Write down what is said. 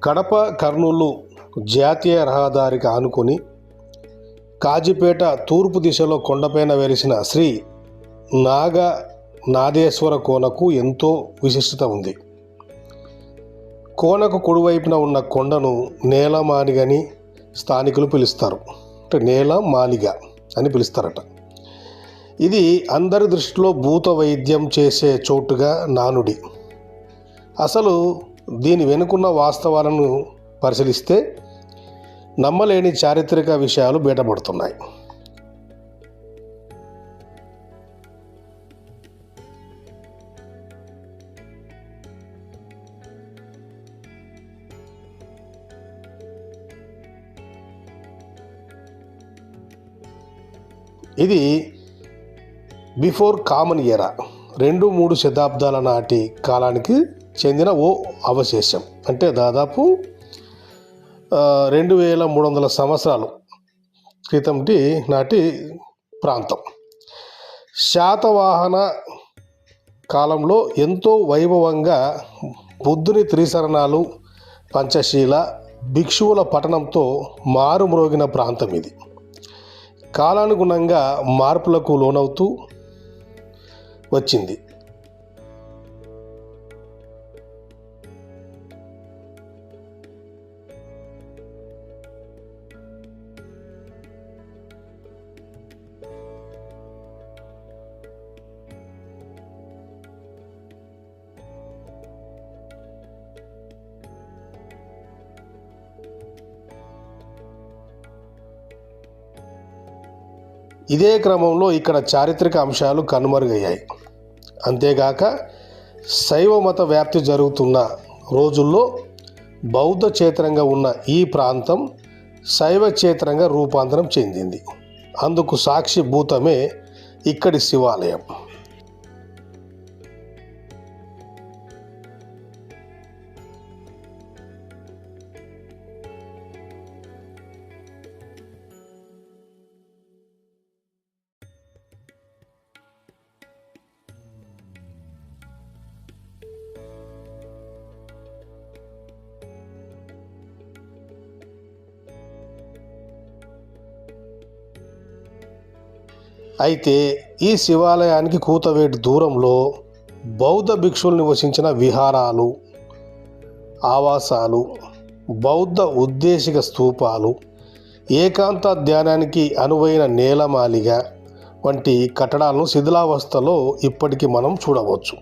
కడప కర్నూలు జాతీయ రహదారికి ఆనుకొని కాజీపేట తూర్పు దిశలో కొండపైన వెలిసిన శ్రీ నాగనాథేశ్వర కోనకు ఎంతో విశిష్టత ఉంది. కోనకు కుడివైపున ఉన్న కొండను నేలమానిగని స్థానికులు పిలుస్తారు. అంటే నేలమాలిగ అని పిలుస్తారట. ఇది అందరి దృష్టిలో భూత వైద్యం చేసే చోటుగా నానుడి. అసలు దీని వెనుకున్న వాస్తవాలను పరిశీలిస్తే నమ్మలేని చారిత్రక విషయాలు బయటపడుతున్నాయి. ఇది బిఫోర్ కామన్ ఎరా 2-3 శతాబ్దాల నాటి కాలానికి చెందిన ఓ అవశేషం. అంటే దాదాపు 2300 సంవత్సరాలు క్రితం నాటి ప్రాంతం. శాతవాహన కాలంలో ఎంతో వైభవంగా బుద్ధుని త్రిశరణాలు, పంచశీల, భిక్షువుల పఠనంతో మారుమ్రోగిన ప్రాంతం ఇది. కాలానుగుణంగా మార్పులకు లోనవుతూ వచ్చింది. ఇదే క్రమంలో ఇక్కడ చారిత్రక అంశాలు కనుమరుగయ్యాయి. అంతేగాక శైవ మత వ్యాప్తి జరుగుతున్న రోజుల్లో బౌద్ధ క్షేత్రంగా ఉన్న ఈ ప్రాంతం శైవ క్షేత్రంగా రూపాంతరం చెందింది. అందుకు సాక్షిభూతమే ఇక్కడి శివాలయం. అయితే ఈ శివాలయానికి కూతవేటు దూరంలో బౌద్ధ భిక్షువులు నివసించిన విహారాలు, ఆవాసాలు, బౌద్ధ ఉద్దేశిక స్తూపాలు, ఏకాంత ధ్యానానికి అనువైన నేలమాలిగ వంటి కట్టడాలను శిథిలావస్థలో ఇప్పటికీ మనం చూడవచ్చు.